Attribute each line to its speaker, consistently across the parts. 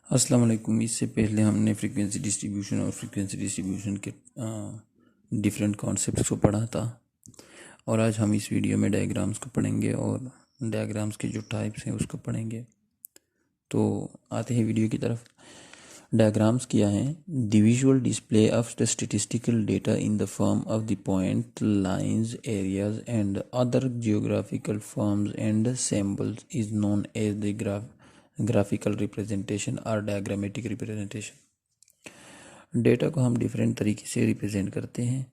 Speaker 1: अस्सलाम वालेकुम। इससे पहले हमने फ्रीक्वेंसी डिस्ट्रीब्यूशन और फ्रीक्वेंसी डिस्ट्रीब्यूशन के डिफरेंट कॉन्सेप्ट्स को पढ़ा था और आज हम इस वीडियो में डायग्राम्स को पढ़ेंगे और डायग्राम्स के जो टाइप्स हैं उसको पढ़ेंगे। तो आते हैं वीडियो की तरफ। डायग्राम्स क्या हैं? The visual display of the statistical data in the form of the point, lines, areas and other geographical forms and symbols is known as the graphical representation और डायग्रामेटिक रिप्रेजेंटेशन। डेटा को हम different तरीके से represent करते हैं,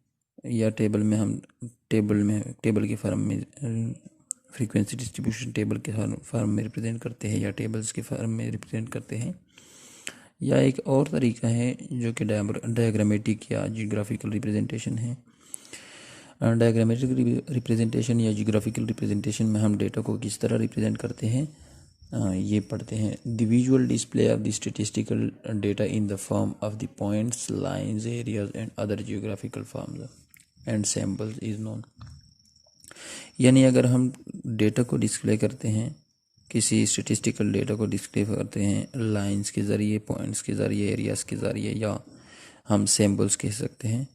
Speaker 1: या table के form में फ्रीक्वेंसी डिस्ट्रीब्यूशन टेबल के फॉर्म में रिप्रेजेंट करते हैं, या टेबल्स के फॉर्म में रिप्रेजेंट करते हैं, या एक और तरीका है जो कि डायग्रामेटिक या जियोग्राफिकल रिप्रेजेंटेशन है। डायग्रामेटिक रिप्रेजेंटेशन या जियोग्राफिकल रिप्रेजेंटेशन में हम डेटा को किस तरह रिप्रेजेंट करते हैं ये पढ़ते हैं। The visual display of the statistical data in the form of the points, lines, areas and other geographical forms and samples is known. यानी अगर हम डेटा को डिस्प्ले करते हैं, किसी स्टैटिस्टिकल डेटा को डिस्प्ले करते हैं लाइंस के ज़रिए, पॉइंट्स के ज़रिए, एरियाज़ के ज़रिए, या हम सैम्पल्स कह सकते हैं,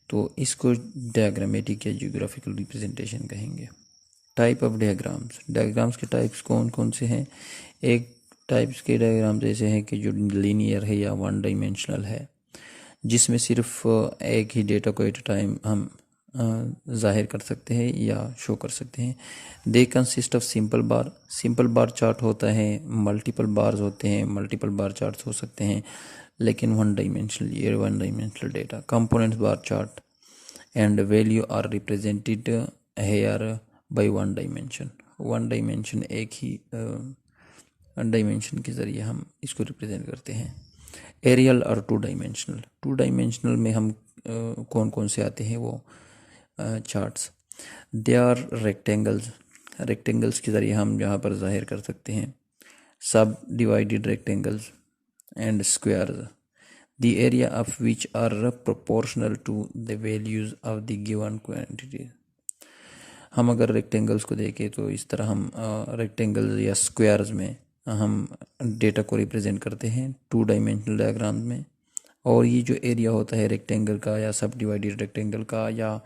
Speaker 1: तो इसको डायग्रामेटिक या जियोग्राफिकल रिप्रेजेंटेशन कहेंगे। Type of diagrams. डायग्राम्स के टाइप्स कौन कौन से हैं? एक टाइप्स के डायग्राम्स ऐसे हैं कि जो लीनियर है या वन डायमेंशनल है, जिसमें सिर्फ एक ही डेटा को एट अ टाइम हम जाहिर कर सकते हैं या शो कर सकते हैं। They consist of simple bar. Simple bar chart होता है, मल्टीपल बार्स होते हैं, मल्टीपल बार चार्ट्स हो सकते हैं, लेकिन one dimensional data. Components bar chart and value are represented here by one dimension एक ही डायमेंशन के ज़रिए हम इसको रिप्रेजेंट करते हैं। एरियल और टू डायमेंशनल में हम कौन कौन से आते हैं वो चार्ट्स। दे आर रेक्टेंगल्स के ज़रिए हम यहाँ पर जाहिर कर सकते हैं। Subdivided rectangles and squares, the area of which are proportional to the values of the given quantity. हम अगर रेक्टेंगल्स को देखें तो इस तरह हम रेक्टेंगल्स या स्क्वायर्स में हम डेटा को रिप्रेजेंट करते हैं टू डायमेंशनल डायग्राम में। और ये जो एरिया होता है रेक्टेंगल का या सब डिवाइडेड रेक्टेंगल का, या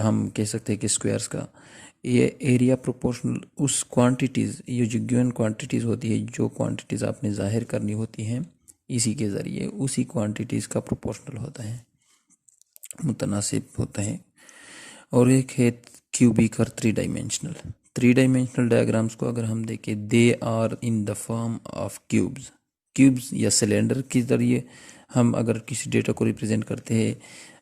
Speaker 1: हम कह सकते हैं कि स्क्वायर्स का, ये एरिया प्रोपोर्शनल उस क्वांटिटीज़, ये जो गिवन क्वांटिटीज़ होती है, जो क्वांटिटीज़ आपने जाहिर करनी होती हैं इसी के ज़रिए, उसी क्वांटिटीज़ का प्रोपोर्शनल होता है, मुतनासिब होता है। और एक है क्यूबिक और थ्री डायमेंशनल डायग्राम्स को अगर हम देखें, they are in the form of cubes या सिलेंडर के ज़रिए हम अगर किसी डेटा को रिप्रेजेंट करते हैं,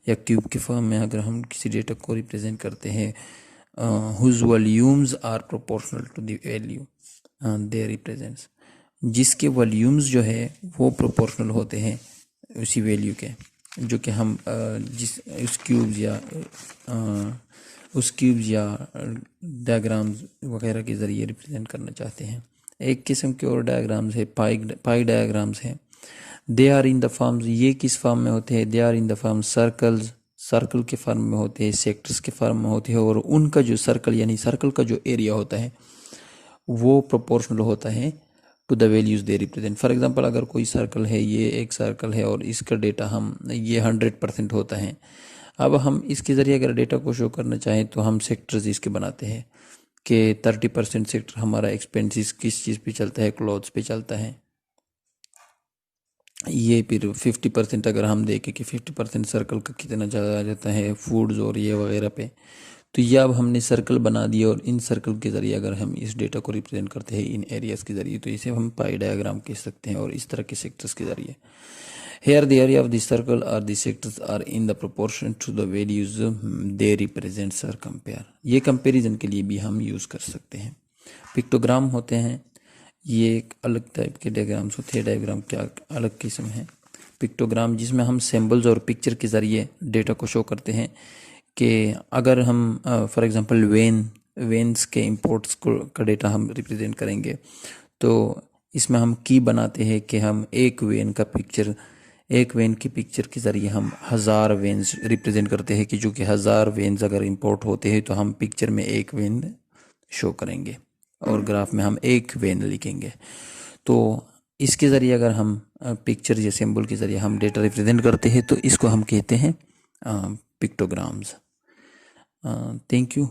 Speaker 1: या क्यूब के फॉर्म में अगर हम किसी डेटा को रिप्रेजेंट करते हैं, whose volumes are proportional to the value they represents, जिसके वॉल्यूम्स जो है वो प्रोपोर्शनल होते हैं उसी वैल्यू के, जो कि हम उस क्यूब्स या डायग्राम्स वगैरह के ज़रिए रिप्रेजेंट करना चाहते हैं। एक किस्म के और डायग्राम्स है पाई डायग्राम्स हैं। They are in the forms, ये किस फॉर्म में होते हैं? They are in the form circle के फॉर्म में होते हैं, सेक्टर्स के फॉर्म में होते हैं, और उनका जो सर्कल यानी सर्कल का जो एरिया होता है वो प्रोपोर्शनल होता है to the values they represent. For example अगर कोई सर्कल है, ये एक सर्कल है और इसका डेटा ये 100% होता है। अब हम इसके ज़रिए अगर डेटा को शो करना चाहें तो हम सेक्टर्स इसके बनाते हैं कि 30% सेक्टर हमारा एक्सपेंसिस किस चीज़ पे चलता है, क्लॉथ्स पे चलता है। ये फिर 50% अगर हम देखें कि 50% सर्कल का कितना ज़्यादा आ जाता है फूड्स और ये वगैरह पे, तो ये अब हमने सर्कल बना दिया, और इन सर्कल के ज़रिए अगर हम इस डेटा को रिप्रेजेंट करते हैं इन एरियाज़ के ज़रिए, तो इसे हम पाई डायग्राम कह सकते हैं। और इस तरह के सेक्टर्स के ज़रिए, here the area of the circle और the sectors are in the proportion to the values they represents are compare. ये कंपेरिजन के लिए भी हम यूज़ कर सकते हैं। पिक्टोग्राम होते हैं, ये एक अलग टाइप के डायग्राम्स होते हैं। डायग्राम क्या अलग किस्म है। पिक्टोग्राम जिसमें हम सिंबल्स और पिक्चर के ज़रिए डेटा को शो करते हैं कि अगर हम फॉर एग्जांपल वेन्स के इंपोर्ट्स का डेटा हम रिप्रेजेंट करेंगे, तो इसमें हम की बनाते हैं कि हम एक वेन की पिक्चर के ज़रिए हम 1000 वेन्स रिप्रेजेंट करते हैं, कि जो कि 1000 वेन्स अगर इंपोर्ट होते हैं तो हम पिक्चर में एक वेन शो करेंगे और ग्राफ में हम एक वेन लिखेंगे। तो इसके ज़रिए अगर हम पिक्चर या सिंबल के ज़रिए हम डेटा रिप्रेजेंट करते हैं तो इसको हम कहते हैं पिक्टोग्राम्स। Thank you.